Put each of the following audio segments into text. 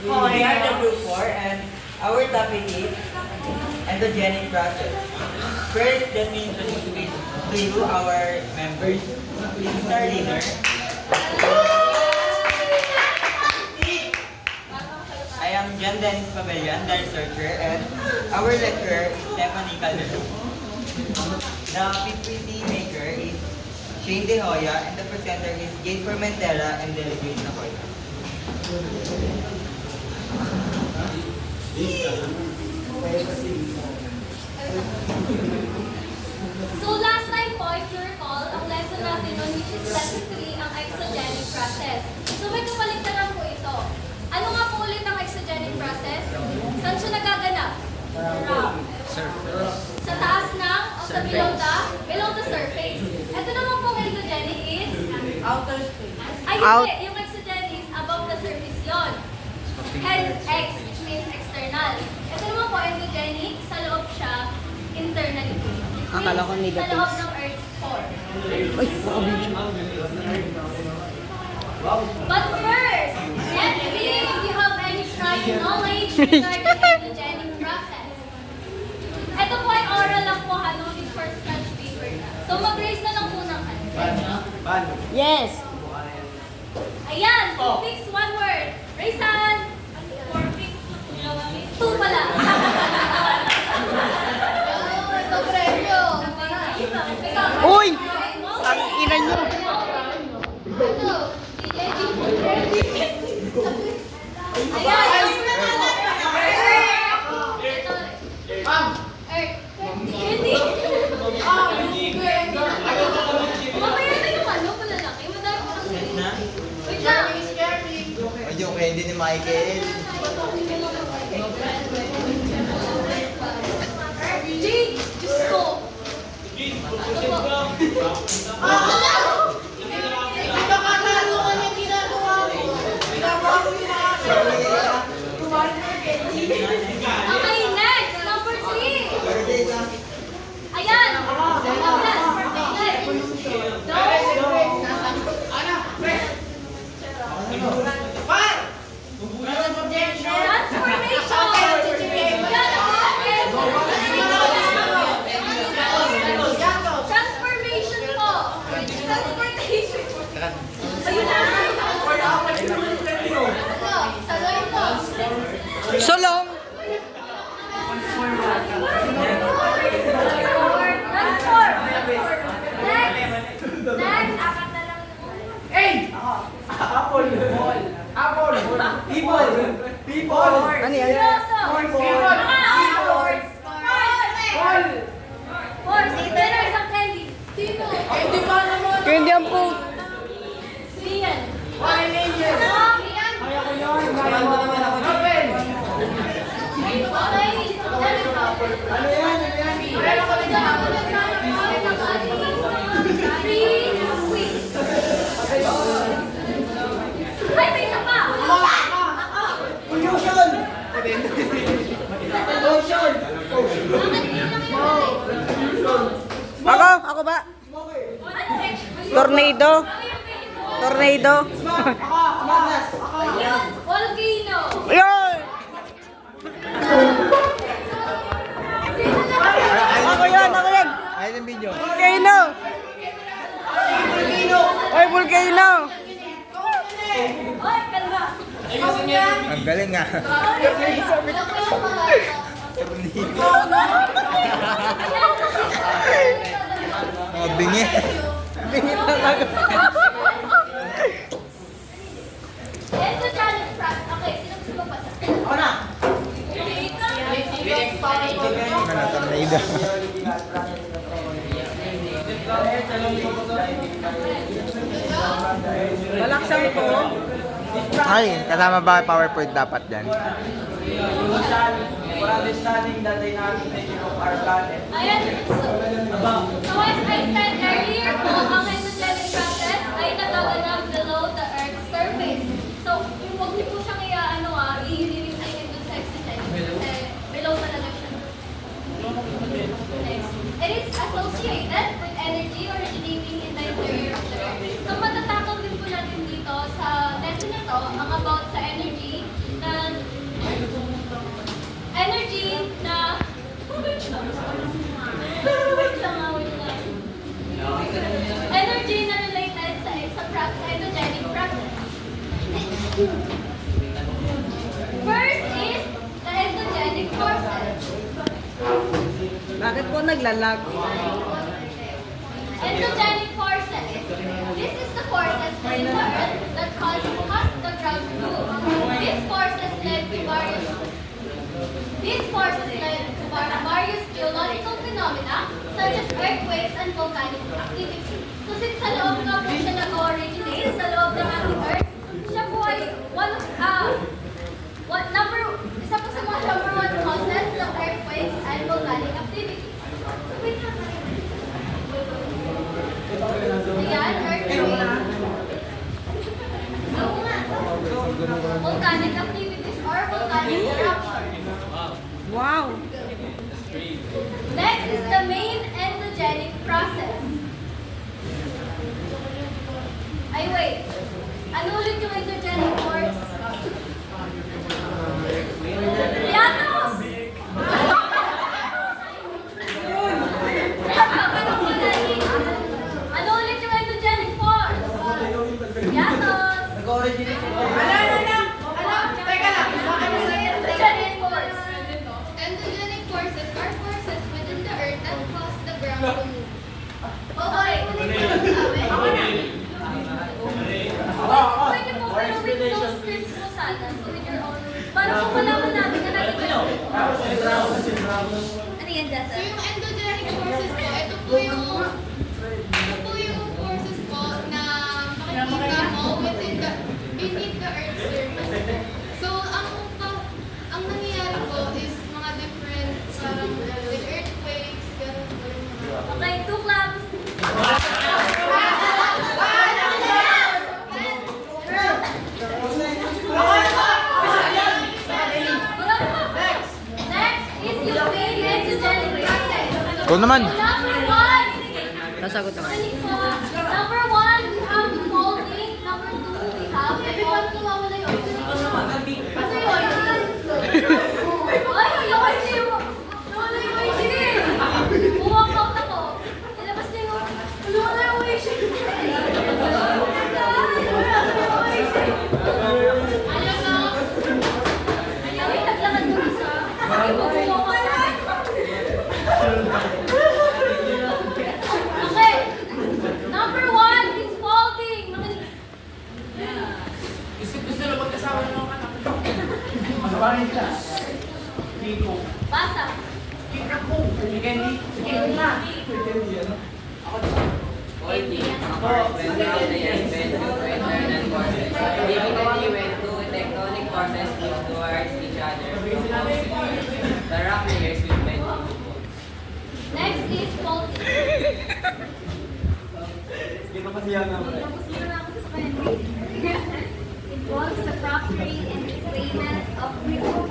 We are the group 4 and our topic is endogenic process. First, let me introduce to you our members. This is our leader. I am John Dennis Pavilion, the researcher, and our lecturer is Stephanie Calderon. The PPT maker is Shane De Hoya, and the presenter is Jade Formentera and Delegate Nakoy. So last time po, if you recall, ang lesson natin nun, which is lesson 3, ang exogenic process. So may kapaligtaran po ito. Ano nga po ulit ang exogenic process? Saan siya nagaganap? Sa taas ng, o sa below the surface. Ito naman pong endogenic is? Outer space. Ay, hindi. Yung exogenic is above the surface yon. Hence, X, which means external. Ito naman po, endogenic, sa loob siya, internally. Akala ko Means, negative. sa loob ng Earth's core. Ay, makabidyo. But first, let's see if you have any prior knowledge regarding endogenic process. Ito po ay oral lang po, no need for scratch paper. So mag-raise na lang po ng hand. Yes! Ayan, fix one word. Raise hand. Two pala. Ito premyo. Uy! Ang ina nyo! Ayan. Mamaya na yung ano, malalaki. Madami ko lang sila. Wait lang. Medyo pwede ni Michael. Jade, Diyos ko. Okay, next, number 3. Ayan. Transformation po. Transportation. Ayun na. Saloy po. Solong! Transform. Next, apat na lang. Ano yan? Seryoso. Horse. Pero isang candy. Sino? Candy ang po. Rian. Ay, may isa pa! Ako ba? Tornado? Tornado? Volcano! Ayun! Ako yan! Ayun ang video. Volcano! Ay, volcano! Oy, kalma! Ang galing nga. Oh, bingi. Endogenic process. Okay, sino gusto magpasa? Ano, tornado. Malaksan ko. Ay, kasama ba PowerPoint dapat dyan? Ayan. So as I said earlier po, ang endogenic process ay nagaganap below the Earth's surface. So, huwag niyo po siyang i-release ay dun sa exogenic. Kasi below talaga siya. Next. It is associated with energy originating in the interior of the Earth. So, matatakot din po natin dito sa lesson na to ang about about sa energy na wait lang, wait lang. Energy na related sa endogenic process. First is the endogenic process. Bakit po naglalag? Endogenic forces. This is the forces within the earth that cause the ground to move. These forces led to various geological phenomena such as earthquakes and volcanic activity. So since sa loob nga po siya nag-originate, sa loob ng ating earth, siya po ay isa po sa mga number one causes ng earthquakes and volcanic activities. So wait lang. Ayan, earthquake. Volcanic activities or volcanic eruptions. Wow! Next is the main endogenic process. Ay, wait. Ano ulit yung endogenic force? Yanos! Ano ulit yung endogenic force? Yanos! Nag-originate ito. Teka lang. Endogenic force. Endogenic forces are forces within the earth that cause the ground to move. Okay. Pwede po kayo with those scripts po sana. So with your own. Para po malaman natin na nagiging. Ano yan, So Jessa? yung endogenic forces po, ito po yung forces po na makikita mo beneath the earth's surface. So ang nangyayari po is mga different parang with earthquakes, ganun po yung mga. Okay, 2 claps. Next is yung main endogenic process. Ikaw naman. Number 1. Sasagot ako. Number 1, we have folding. Number 2, we have nawawala yun. Kasi yun. Ay, ilabas niyo yung... Nawala yung way. Sige. Bumakaw na ko. Ilabas niyo yung... Nawala yung way. Alam na. Ay, naglakad yung isa. Okay. Number 1 is folding. Basa. Typically, when two tectonic forces move towards each other, the rock layers will bend. Next is folding. Involves the property and displacement of brittle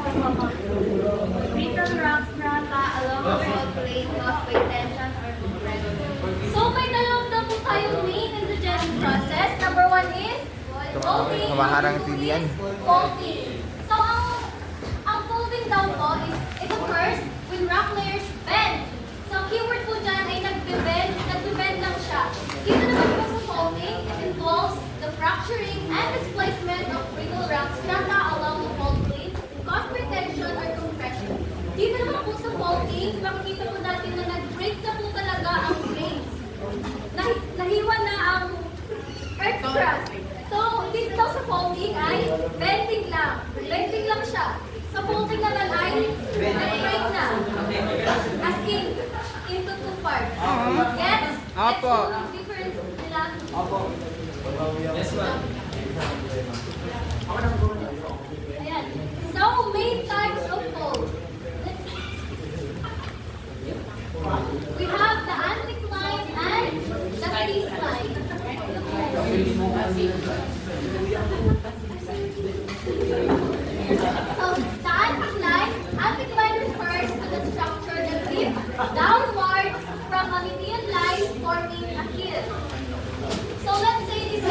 rocks strata along the fault plane caused by tension or compression. So may dalawang daw po tayong main endogenic process. Number 1 is folding. Kumaharang Number 2 TV yan. is folding. So ang folding daw po is it occurs when rock layers bend. So keyword po dyan ay nagbe-bend lang siya. Dito naman po sa folding, it involves the fracturing and displacement of brittle rock strata along the fault plane caused by tension or compression. Dito naman po sa folding, makikita po natin na nag-break na po talaga ang plates. Nahiwa na ang earth crust. So, dito daw sa folding ay bending lang. Bending lang siya. Sa folding naman ay nag-break na. As into 2 parts. Yes? Opo. Ang difference nila. Yes, ma'am. Ayan. So, main types of fold. We have the anticline and the syncline. So, the anticline refers to the structure that dips downwards from a median line forming a hill. So, let's say this is a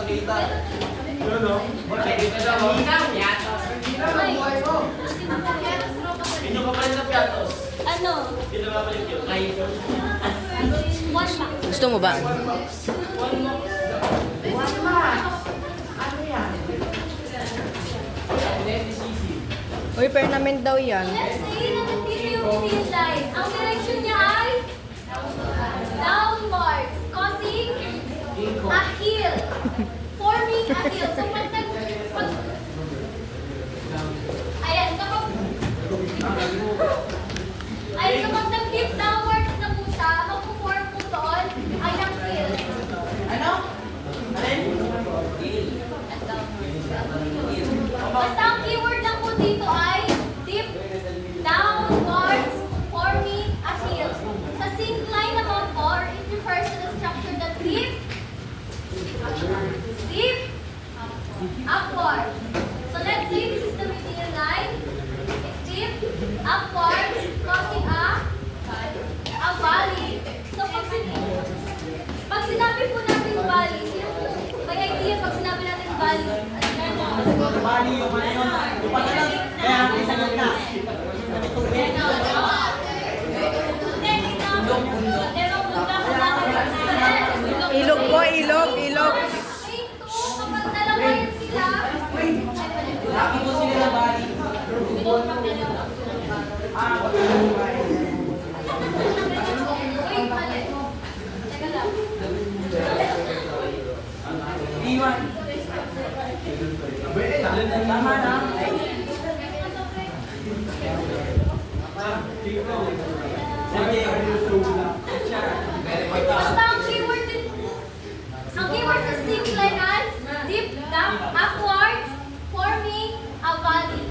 kita-kita. Inyo pa pala sa piatos. Ano? Dito pa pala yun. Ay, One max. Gusto mo ba? Uy, permanent daw yan. Let's say na nandito yung thin line. Ang direction niya ay downwards, causing a heel. Forming a heel. So ayan, kapag nag-dip downwards na po siya, magpo-form po doon ay ang heel. Ano? Alin? Basta ang keyword lang po dito ay dip downwards, forming a heel. Sa sink line naman po, it refers to the structure that dip upwards. So let's say this is the median line. It dip upwards, causing a valley. So pag sinabi po natin valley, sino po may idea pag sinabi natin valley? Bali yung ano yun. Yung patalas. Kaya natin sa ganda. Ilog po, ilog, ilog. Kapag dalawa yun sila, Laki po sila na bali. wait, mali. Teka lang. Iwan. Tama na. Basta ang keyword sa sink line ay deep down, upwards, forming a valley.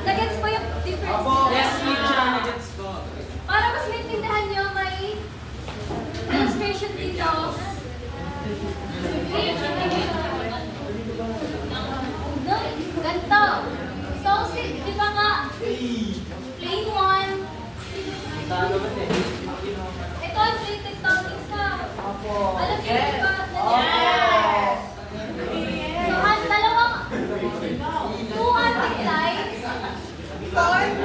Nagets po yung difference? Yes, teacher. Nagets ko. Para mas maintindihan nyo, may illustration dito. No, ganito. So, di ba nga, plane 1, ito ang plate tectonics na. Alam niyo ba? Yes! So, ang dalawang two anti-lines form a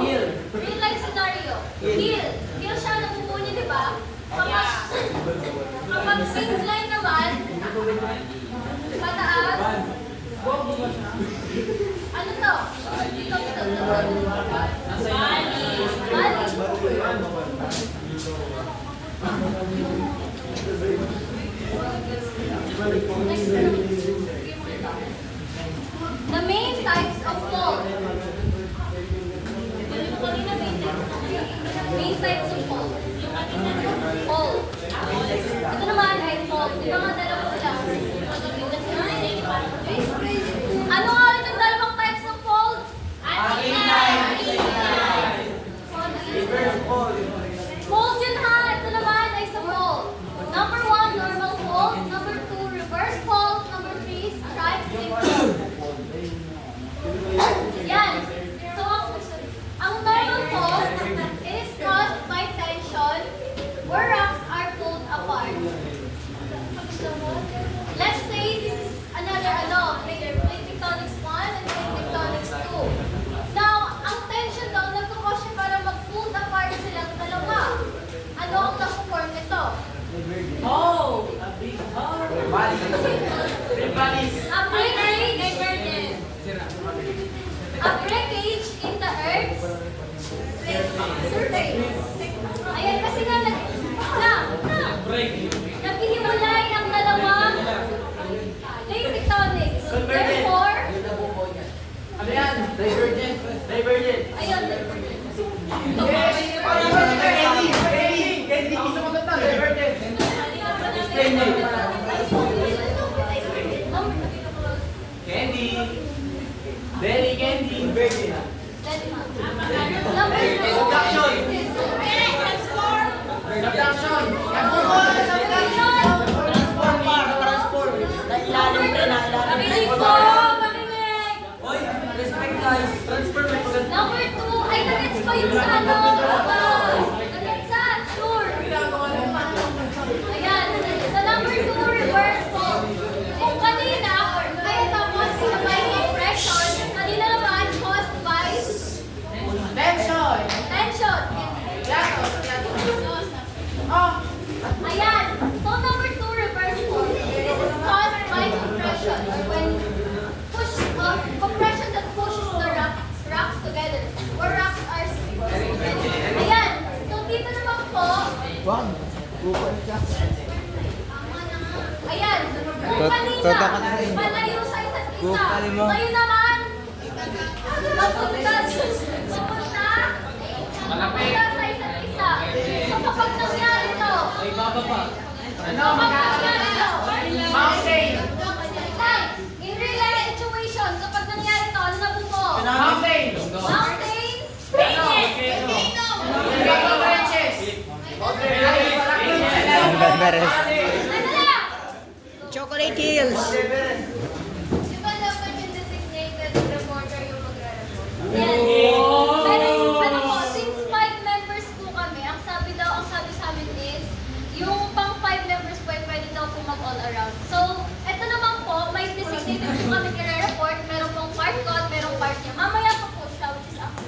real life scenario. Heel siya nabubuo niya, di ba? Kapag sink line naman, pataas. Ano to? Ito. The main types of fault. Main types of fault. Fault. Ito naman ay fault. Di ba nga dalawa sila? Ano nga ulit ang dalawang types of fault? Fault yun ha. Ito naman ay sa fault. Number 1, normal fault. Number 2, reverse fault. Number 3, strike slip fault. Yan. So, ang normal fault is caused by tension where rocks are pulled apart. Let's say this is another plate tectonics 1 and plate tectonics 2. Now, ang tension daw nagkakos siya para mag-pulled apart silang dalawa. Ano ang nag-form nito? A breakage in the earth's surface. Ayan, kasi nga naghihiwalay ang dalawang plate tectonics. Therefore, Ano yan? Divergent. ayun, Candy. Isa maganda. Divergent. Explain mo. Candy. Very candy. Virgin. number 2. Subtraction. Subtraction. Transform. Makinig po! Makinig! Oy, respect Ikot ako na rin. Malayo sa isa't isa. Bukali mo. Kayo naman, papunta sa isa't isa. So kapag nangyari to, Ay, baba pa. kapag nangyari to, Mountain! in real life situation, kapag nangyari to, ano na po? Mountain! Mountains, Ang beberes. ano lang? Chocolate Hills. Di ba dapat yung designated reporter yung magre-report? Yes. Pero ano po, since 5 members po kami, ang sabi sa amin is, yung pang 5 members po ay pwede daw po mag-all around. So, eto naman po, may designated po kami kire-report, meron pong part ko at merong part niya. Mamaya pa po siya, which is ako.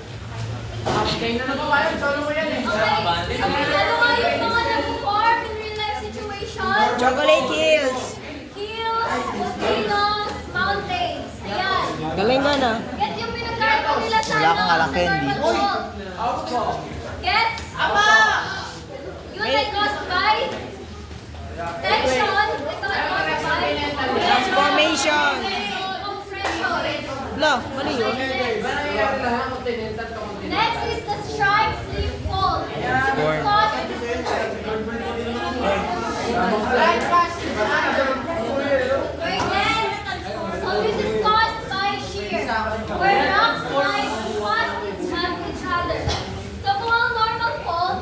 Kayo na naman kayo, solo mo yan eh. Okay, ano nga yung mga nag-form in real life situation? Chocolate Hills. Hills, volcanoes, mountains. Ayan. Galing nga na. Gets yung pinagkaiba nila sa Wala kang sa alak, Candy. normal world. Gets? Yun ay caused by tension. Ito ay caused by Transformation. compression. Bla, mali yun. Next is the strike, sleep, fall. This is caused Wait, so this is caused by shear, where rocks slide past each other. So kung ang normal fall,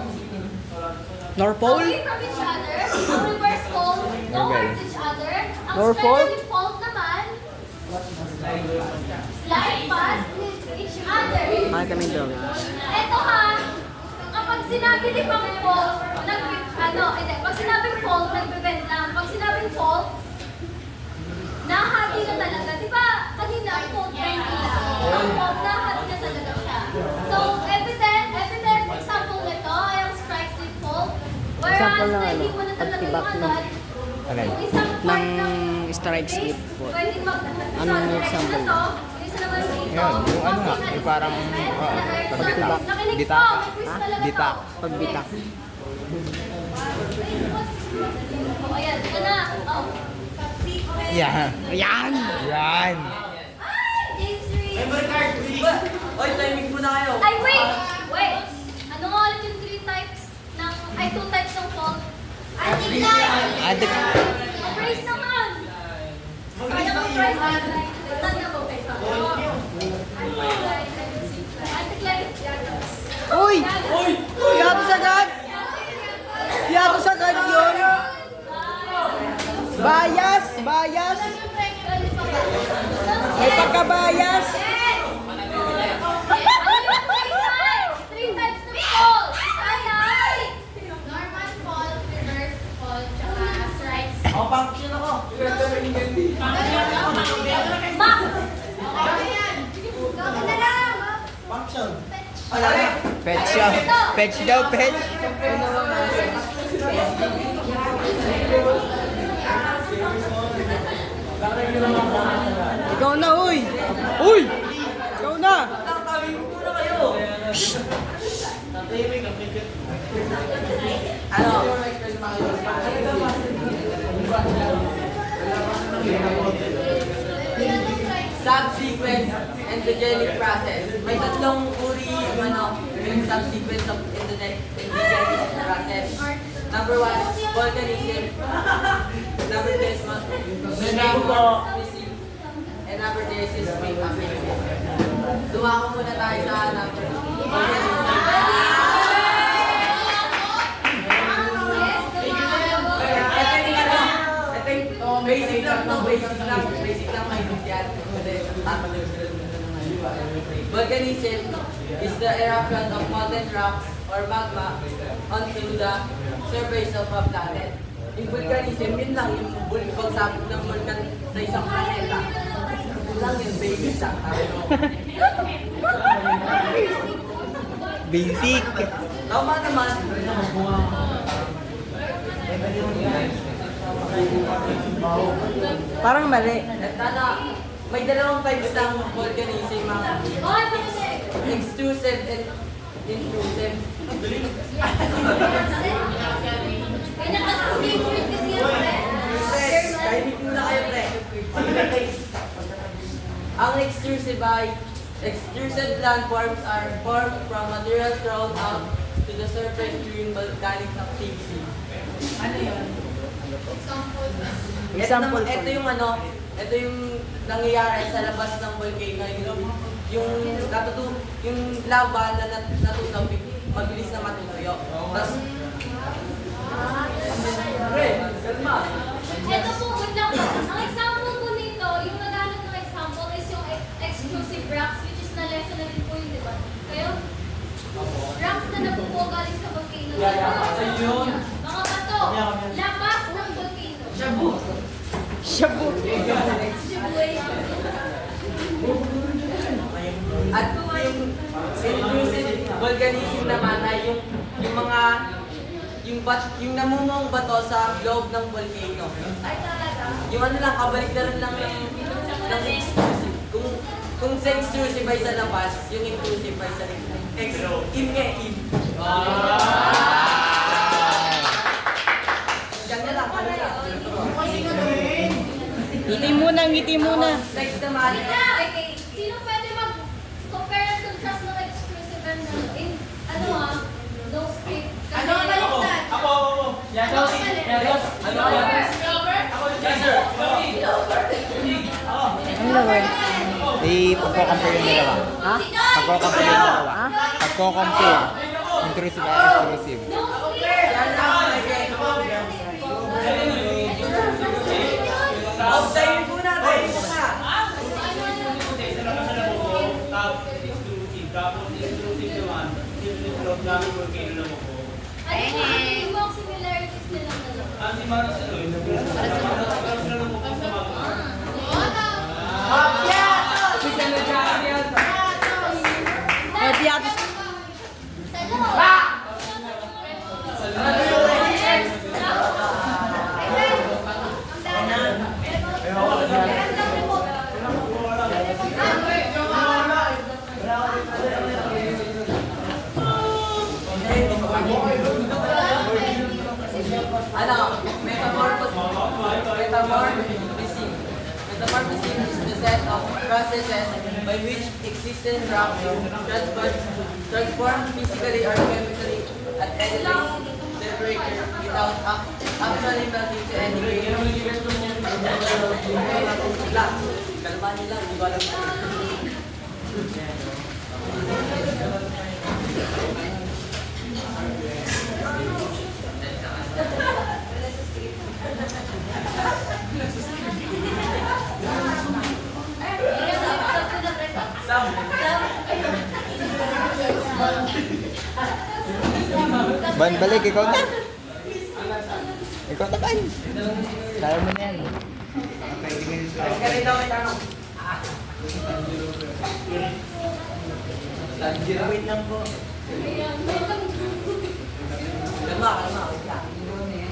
North Pole? away from each other, ang reverse fall towards each other, ang North Pole? specially fault naman, slide past each other. Ay, kami daw. Eto ha, kapag sinabi ni pang fall, pag sinabing fall, nagbe-bend lang. Pag sinabing fall, nahati na talaga. Di ba, kanina ang fall bend nila. Ang fall, nahati na talaga siya. So, evident example nito ay ang strike slip fall. Whereas, Example ng na hindi ano, mo na talaga pagtibak yung ng- agad, Alin? yung isang part ng ng strike base, slip fall. pwedeng Anong sa direction example? na to, isa naman dito. Yan, yung ano nga, Kasi yung parang, na-express oo, na earth pagbitak. surface. Nakinig Bitak. po, may quiz Ha? talaga to. Bitak. Pagbitak. Oh, ayan, ito na. Oh. Yan. Ayan! Yan. Ay, James Reed. Oy, timing muna kayo. Ay, wait. Ano nga ulit yung 2 types ng fault? Adik. Praise naman. Kaya mo praise. Tanda mo. Uy! Yatos agad! Yatos agad yun! Bias! Bias! May pagkabayas! Three types ng fault. Ay! Normal fall, reverse fall, tsaka strike. Ako, function ako. Max. Okay yan. Gawin na lang. Function. Pet siya. Pet daw, pet. Ikaw na, uy! Uy! Ikaw na! Timing muna kayo. Ano? Subsequence endogenic process. May tatlong uri yung subsequence of endogenic process. Number 1, volcanism. Number 2 is magnetism. And number 3 is magnetism. Dumako muna tayo sa number 2. Basic lang maintindihan. Kasi tatanungin volcanism is the eruption of molten rocks or magma onto the surface of a planet. Yung volcanism, yun lang yung pagsabog ng volcan sa isang planeta. Yun lang yun, basic lang. Basic. Tama naman. Parang mali. At may dalawang types ng volcanism, mga Oy, kasi. extrusive and intrusive. Kaya nakasingit kasi yan, pre. Kahit muna kayo, pre. Ang extrusive landforms are formed from materials thrown out to the surface during volcanic activity. Ano yun? Example. Ito yung nangyayari sa labas ng volcano. Yung lava na natunaw, mabilis na matutuyo. Tapos, kalma. Ito po, wait lang po. Ang example po nito, yung naghanap ng example is yung exclusive rocks, which is na-lesson na rin po yun, di ba? Kayo? Rocks na nabubuo galing sa volcano. Ayun. Mga bato, labas ng volcano. Shabu. Shabu. Shibuya. At yung intrusive volcanism naman ay yung namumong bato sa loob ng volcano. Ay talaga. Yung ano lang, kabalik na rin lang ng exclusive. Kung sa exclusive ay sa labas, yung inclusive ay sa im nga im. Ganda lang, ano lang. Ngiti muna. Next naman, Okay, sino pwede mag-compare and contrast ng exclusive and no script? Ano ang baliktad? Ako. Yes, Ano ang baliktad? Ano laway? Pagko-compare yung dalawa. Ha? Pagko-compare yung dalawa. Ha? Pagko-compare. Intrusive and exclusive. No script. yan lang, tayo muna. Ano yung mga similarities nilang dalawa? Piatos. Metamorphism. Metamorphism is the set of processes by which existing rocks transform physically or chemically at any temperature without actually melting to any grade. Kalma nila, hindi ko alam. Ban, balik. Ikaw na. Ikaw na, Ban. Kaya mo na yan. Ganito may tanong. Wait lang po. Kalma. Wait lang.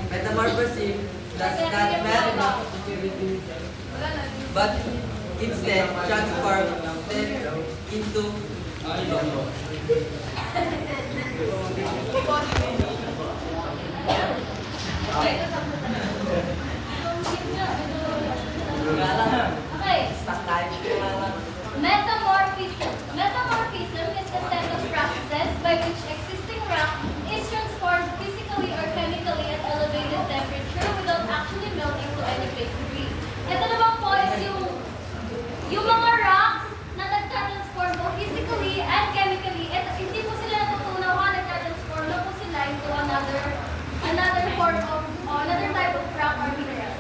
Metamorphism does not melt, but instead transform them into Okay. Metamorphism is the set of processes by which existing rock is transformed physically or chemically at elevated temperature without actually melting to any great degree. Ito naman po is yung mga rocks na nagtatransform po physically and chemically. Ito, hindi po sila natutunaw ha, nagtatransform na po sila into another form of, another type of rock or mineral.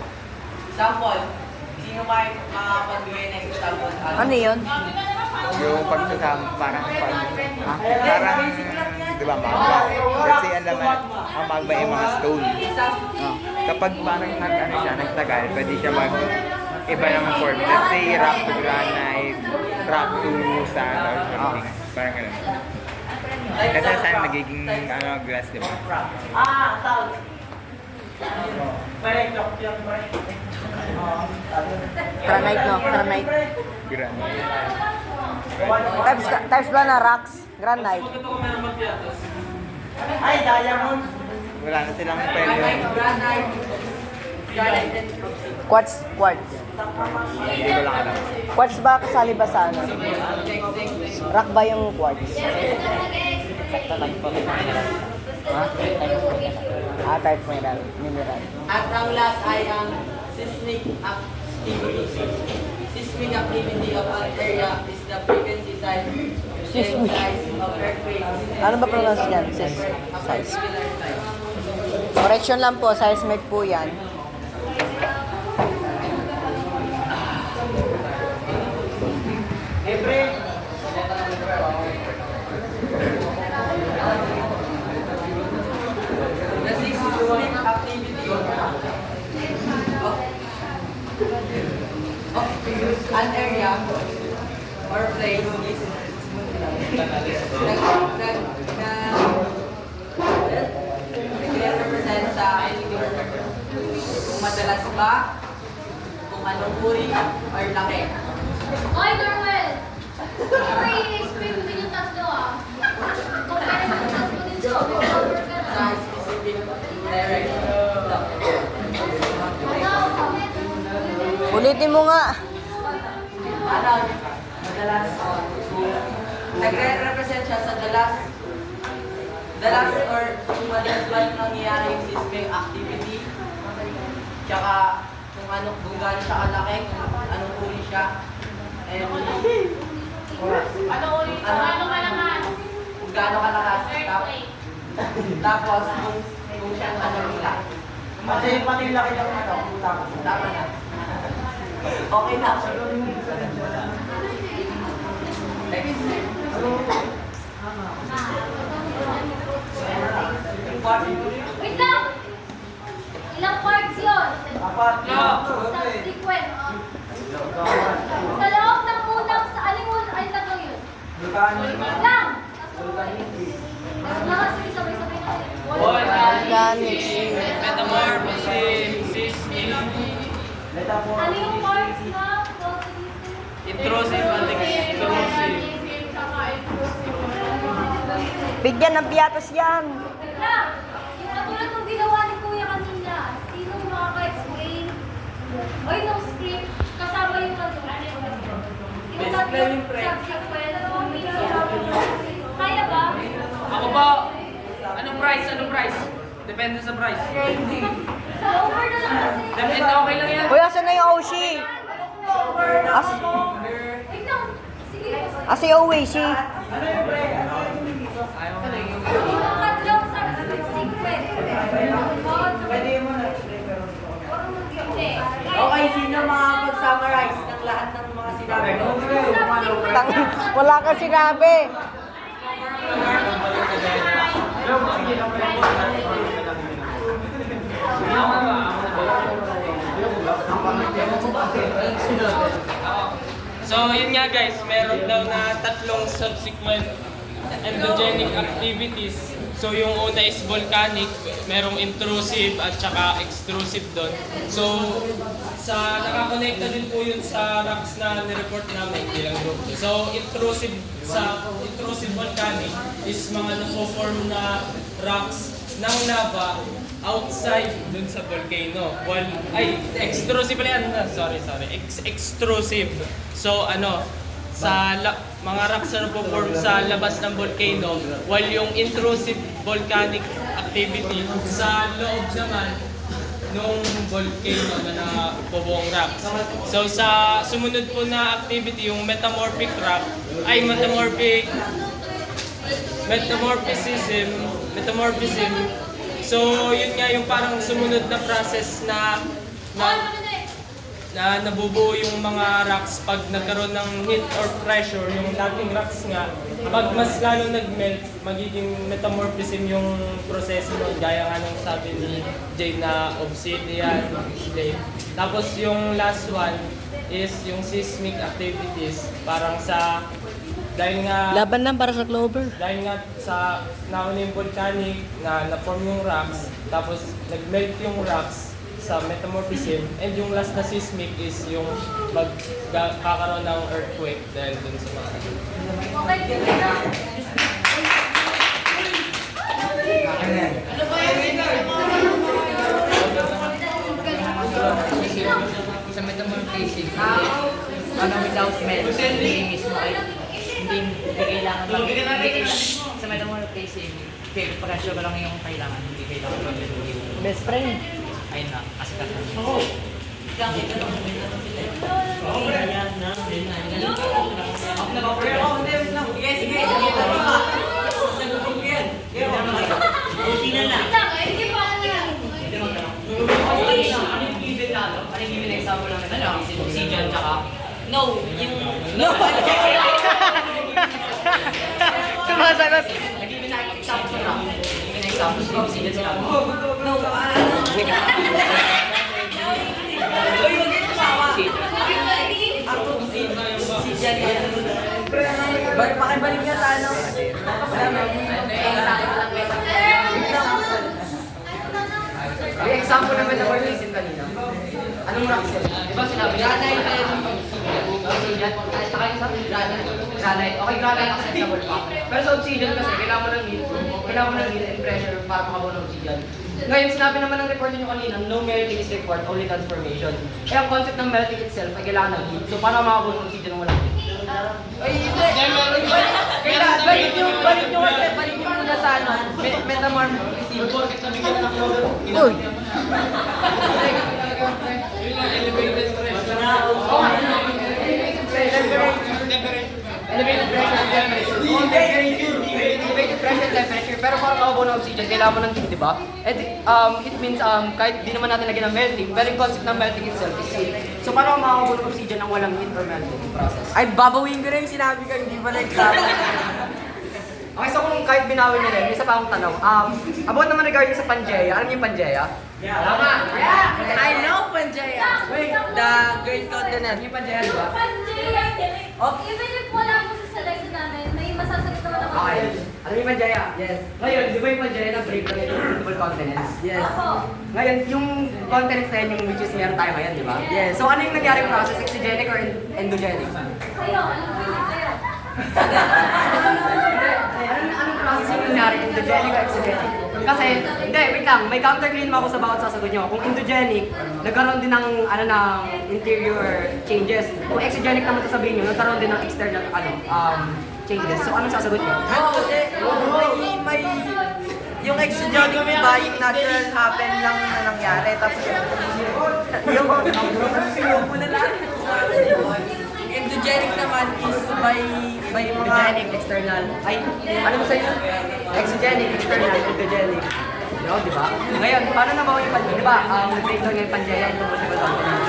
sample. Sino may makapagbigay ng example? Ano yun? Yung pagsasama, parang parang, di ba, magma. Let's say, alam mo, ang magma yung mga stone. Kapag parang nagtagal, pwede siya iba ng form. Let's say, rock to granite, rock to sand, or something. Parang ganun. Kasi saan nagiging glass, di ba? Granite, no? Granite. Granite. Types ba na rocks? Granite. Ay, diamond. Wala na silang pwede. granite and obsidian. Quartz. Hindi ko lang alam. Quartz ba kasali ba sa ano? Rock ba yung quartz? Type mineral. At ang last ay ang seismic activity. Seismic activity of an area is the frequency type Seismic. and size of earthquakes. Ano ba pronounce yan? Size. Particular type. Correction lang po, seismic po yan. The seismic activity of an area or place is nagre-represent sa kung madalas ba, kung anong uri or laki. Oy, Norwell! Siyempre, i-explain mo din yung tatlo ah. Compare mo yung tatlo dito. May cover ka na. Sa specific direction. Ulitin mo nga. Ano, madalas, nagre-represent siya sa dalas or kung madalas ba nangyayari yung seismic activity, tsaka kung gaano siya kalaki, kung anong uri siya, and Ano malakas? kung gaano kalakas, tapos kung siya ano nila. Kasi pati yung laki ng ano, tama na. Okay na. Next. Wait lang! Ilang parts yun? Subsequent. Sa loob ng unang, sa alimon, ay tatlo yun. Wait lang! Sige, sabay-sabay na. Organic. Ano yung parts na? Intrusive and extrusive. Bigyan ng piatos yan. Wait lang! Yung katulad ng ginawa ni Kuya kanina, sino makaka-explain? Oy, no script. Kasama yung katulad. Yung tatlo, subsequent. Kaya ba? Ako ba? Anong price? Depende sa price. Over na lang kasi. Depende, okay lang yan. Uy, asan na yung Oshi? Wait lang. Sige. Si Oshi. Yung tatlong subsequent. Pwede mo na. Okay, sino makapag-summarize ng lahat ng mga sinabi ko? Wala ka sinabi. So, yun nga guys, meron daw na tatlong subsequent endogenic activities. So, yung una is volcanic, merong intrusive at saka extrusive doon. So, nakakonekta din po yun sa rocks na nireport namin bilang group. So, intrusive volcanic is mga nako-form na rocks ng lava outside dun sa volcano. Extrusive pala yan. Sorry. Extrusive. So, mga rocks na nagpo-form sa labas ng volcano, while yung intrusive volcanic activity sa loob naman nung volcano na nabubuong rocks. So, sa sumunod po na activity, yung metamorphism. So, yun nga yung parang sumunod na process na nabubuo yung mga rocks pag nagkaroon ng heat or pressure, yung dating rocks nga, pag mas lalo nag-melt, magiging metamorphism yung proseso nun, gaya nga nung sabi ni Jay na obsidian, clay. Tapos yung last one is yung seismic activities, parang dahil nga sa nauna yung volcanic na na-form yung rocks, tapos nag-melt yung rocks sa metamorphism, and yung last na seismic is yung magkakaroon ng earthquake dahil dun sa mga Okay, sige na. ano, without med, hindi mismo ay hindi kailangan lang, hindi kailangan, sa metamorph casing, pressure ko lang yung kailangan, hindi kailangan lang yung Best friend. ayun na, kasi kasi. Sige po, ano yan? Ano yung given na, ano? Ano yung given na example lang na oxygen tsaka no, yung Sumasagot. nag-given na example sa rock. Given na example sa oxygen sa rock. No, Pakibalik nga sa ano. May example naman na organism kanina. Anong rock cell? Di ba sinabi? Granite and oxygen. Saka yung sabi, granite. Okay, granite acceptable pa. Pero sa oxygen kasi, kailangan mo ng heat and pressure para makabuo ng oxygen. Ngayon, sinabi naman ng report nyo kanina, no melting is required, only transformation. Kaya ang concept ng melting itself ay kailangan ng heat. So, paano makabuo ng oxygen ng walang heat? Ay, hindi. Balik nyo muna sa ano. Metamorphosis. Uy! Elevated pressure and temperature. Elevated pressure and temperature. Pero para makabuo ng oxygen, kailangan mo ng heat, di ba? It means kahit di naman natin lagyan ng melting, pero yung concept ng melting itself is heat. So paano makabuo ng oxygen ng walang heat or melting process? Ay, babawin ko na yung sinabi ko, hindi pala example. Okay, so kung kahit binawin nila, may isa pa akong tanong. About naman regarding sa Pangea, alam niyo yung Pangea? Tama! I know Panjaya. Wait, the Great Continent. Yung Pangea, di ba? Even if wala po sa lesson namin, may masasagot naman ako. Okay. Alam niyo yung Pangea? Yes. Ngayon, di ba yung Pangea na break lang yung multiple continents? Yes. Ako. Ngayon, yung continents na yun, yung which is meron tayo ngayon, di ba? Yes. So ano yung nangyaring process? Exogenic or endogenic? Kayo, alam ko yun kayo. Anong process yung nangyari? Endogenic or exogenic? Kasi, hindi, wait lang, may counterclaim ako sa bawat sasagot nyo. Kung endogenic, nagkaroon din ng, ng interior changes. Kung exogenic naman sasabihin nyo, nagkaroon din ng external, changes. So, anong sasagot nyo? Kasi, may yung exogenic ba, yung natural happen lang na nangyari. Tapos, yung endogenic naman is by mga Endogenic, external. Ay, ano ba sa'yo? Exogenic, external, endogenic. No, di ba? Ngayon, paano na ba yung Pangea? Di ba, break down yung Pangea into multiple continents.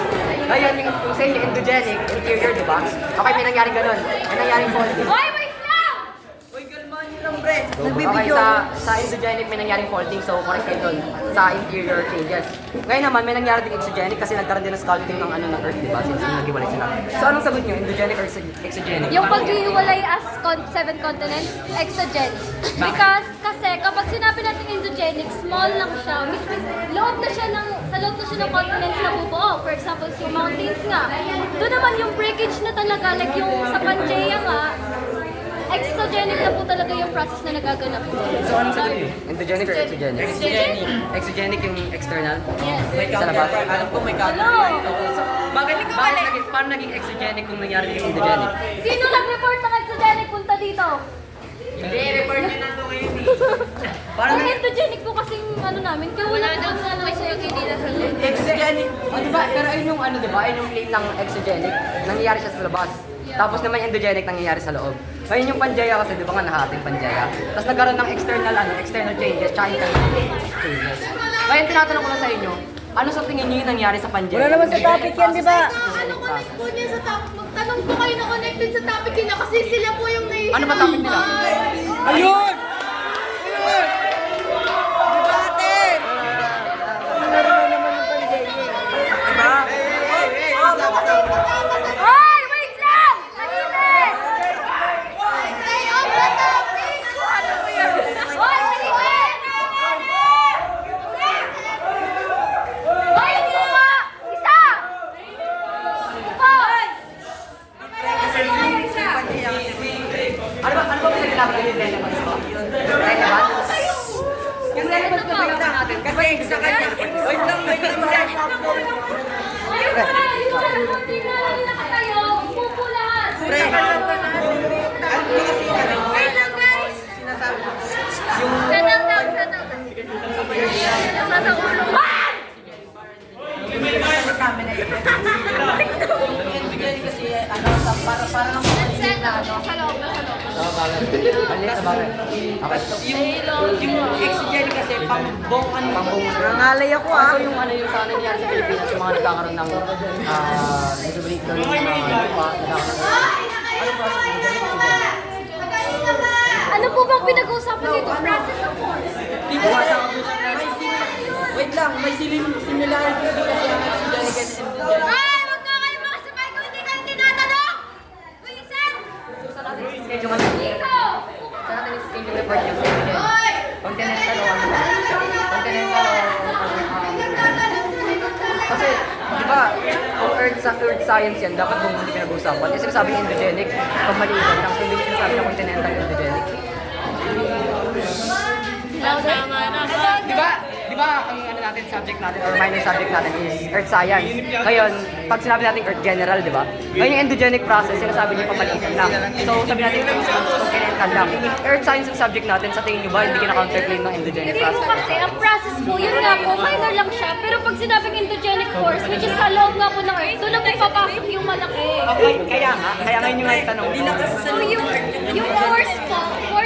Ngayon, yung sa inyo, endogenic, interior, di ba? Okay, may nangyaring ganun. May nangyaring faulting. Hoy, wait lang! uy, kalmahan nyo lang, pre. Okay, Nagbibidyo. sa endogenic may nangyaring faulting, so correct kayo doon sa interior changes. Ngayon naman, may nangyari din exogenic kasi nagkaroon din ng sculpting ng ng Earth, di ba? Since naghiwalay sila. So anong sagot nyo? Endogenic or exogenic? Yung paghihiwalay as 7 continents, exogenic. Because, kasi kapag sinabi natin endogenic, small lang siya, which means loob na siya sa loob na siya ng continents na bubuo. For example, yung mountains nga. Doon naman yung breakage na talaga, like yung sa Pangea nga, exogenic na po talaga yung process na nagaganap po. So anong sagot nyo? Endogenic or exogenic? Exogenic? Exogenic yung external? Yes. May Sa labas? counter. Alam ko may counter. Hello! Paano naging exogenic kung nangyari yung endogenic? Sino nag-report ng exogenic? Punta dito. Hindi, report nyo na ito ngayon eh. Ang endogenic po kasing ano namin, kaya wala daw po kasi yung hindi na sa loob. Exogenic. Diba? Pero ayun yung di ba? Ayun yung plane ng exogenic, nangyayari siya sa labas. Tapos naman endogenic nangyayari sa loob. Ngayon yung Pangea kasi, di ba nga nahating Pangea? Tapos nagkaroon ng external changes, tsaka internal changes. Ngayon tinatanong ko lang sa inyo, ano sa tingin niyo yung nangyari sa Pangea? Wala naman sa topic yan, di ba? Ano connect po niya sa topic? Magtanong po kayo na connected sa topic nila kasi sila po yung nai- Ano ba topic nila? Ayun! Debate! Diba? Hoy! Wait lang! Tahimik! Stay on the topic! Hoy! Tahimik! Hoy! Hindi ba? Isa! Ano ba pinagkakaroon yung relevance ko? Relevance? Yung relevance ko tingnan natin. Kasi sa kanya, wait lang, sir. Ayun pala! Yung mga nila kayo, Pre, ano ba kasi Wait lang, guys! sinasabi? Settle down, settle down. Nasa sa ulo. Ah! Yan kasi ano, para lang Settle. Sa loob, sa loob. Maliit na bagay. Okay. yung exigent kasi pambong ano. Nangalay ako ah. So yung ano yung sana nangyari sa Pilipinas, yung mga nagkakaroon ng disability ng mga lupa, Ano po bang pinag-uusapan dito? Process of course. Di ba wait lang, may similarity din kasi ang exigent and indigent. Ay, wag na kayo makasabay kung hindi kayo tinatanong! Wilson! sa natin schedule natin. Dito! Sa natin schedule report yung continental o continental kasi, di ba, kung earth science yan, dapat kung hindi pinag-usapan. Kasi sinasabi ng endogenic, pag maliitan lang, so hindi sinasabi ng continental endogenic. Di ba, ang ano natin, subject natin, or minor subject natin is earth science. Ngayon, pag sinabi natin earth general, di ba? Ngayon yung endogenic process, sinasabi niyo pamaliitan lang. So, sabi natin, continental lang. Earth science ang subject natin, sa tingin niyo ba, hindi kina-counterclaim ng endogenic Hindi po process? kasi, ang process po, yun nga po, minor lang siya. Pero pag sinabing endogenic force, which is sa loob nga po ng earth, doon na po papasok yung malaki. Okay, kaya ngayon yung nga tanong. So yung force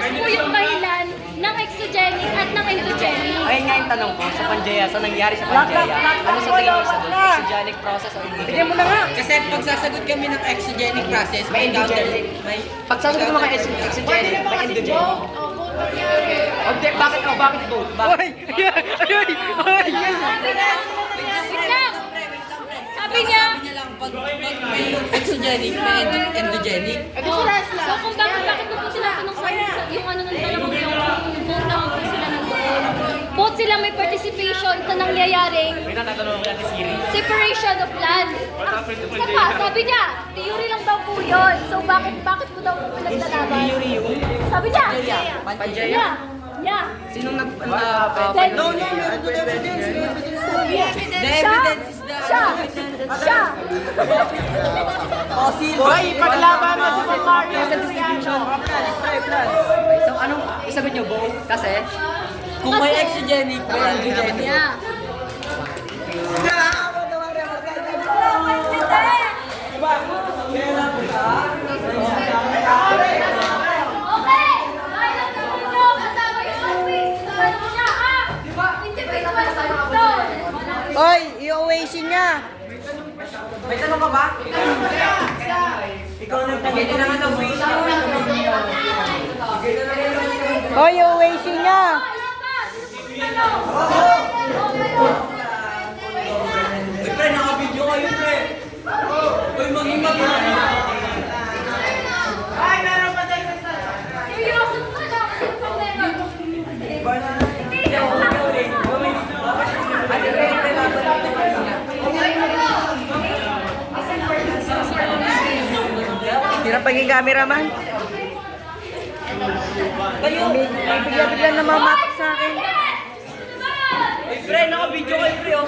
po yung dahilan ng exogenic at ng endogenic. Ayun nga yung tanong ko, sa Pangea, sa nangyari sa Pangea, ano sa tingin niyo sa doon? Exogenic process o endogenic? Bigyan mo na nga! Kasi pag sasagot kami ng exogenic process, may endogenic. Pag sasagot mo mga exogenic, may endogenic. Okay, bakit both? Bakit? Sabi niya, lang pag may exogenic, may endogenic. so kung bakit mo po tinatanong sa yung ano nang tanong yung vote naman po sila nandoon. Both sila may participation sa nangyayaring separation of land. Isa pa, sabi niya, theory lang daw po yun. So bakit po daw po pinaglalaban? Theory yun? Sabi niya, Pangea? yeah. Sinong Then, The evidence is the... Siya! Boy, paglaban mo si Mario. So anong isagot niyo both? Kasi Kung may exogenic, may endogenic. Yeah. Okay! Dahil ang kamulo, kasama yung office. Ano niya, individual sa doon. Oy, i-oasin niya. May tanong ka ba? Ikaw nagtagay na nga ng Oy, i-oasin niya. Pre, naka-video kayo, pre. Uy, maging Ay, meron pa tayo sa Seryoso pa na kasi yung problema. Hirap paging cameraman. Bigla-bigla namamatak sa akin. Uy, pre, naka-video kayo, pre, oh.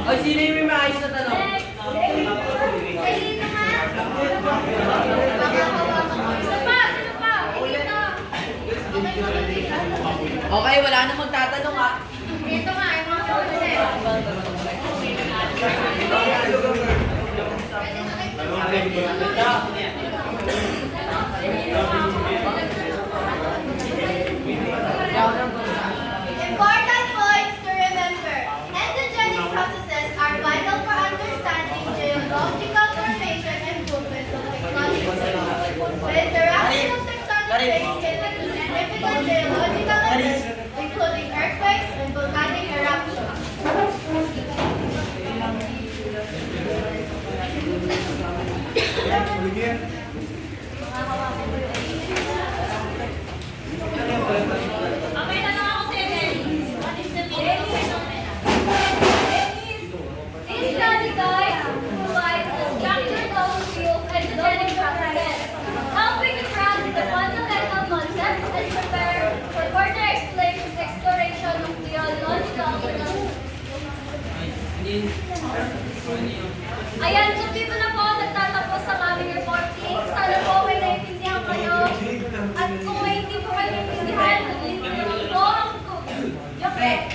Ay, sino yung may maayos na tanong? Okay, wala na magtatanong ha. Ito nga, yung mga kapatid. Important points to remember. Endogenic processes are vital for understanding geological formation and movements of tectonic plates. The interaction of tectonic plates can lead to significant geological events, including earthquakes and volcanic eruptions. Ayan, so dito na po nagtatapos ang aming reporting. Sana po may naiintindihan kayo. At kung may hindi po kayo naiintindihan, libre po ang joke lang.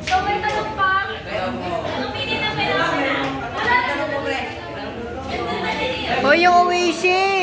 So may tanong pa? Aminin na kailangan na. Wala na po. O yung Oishi!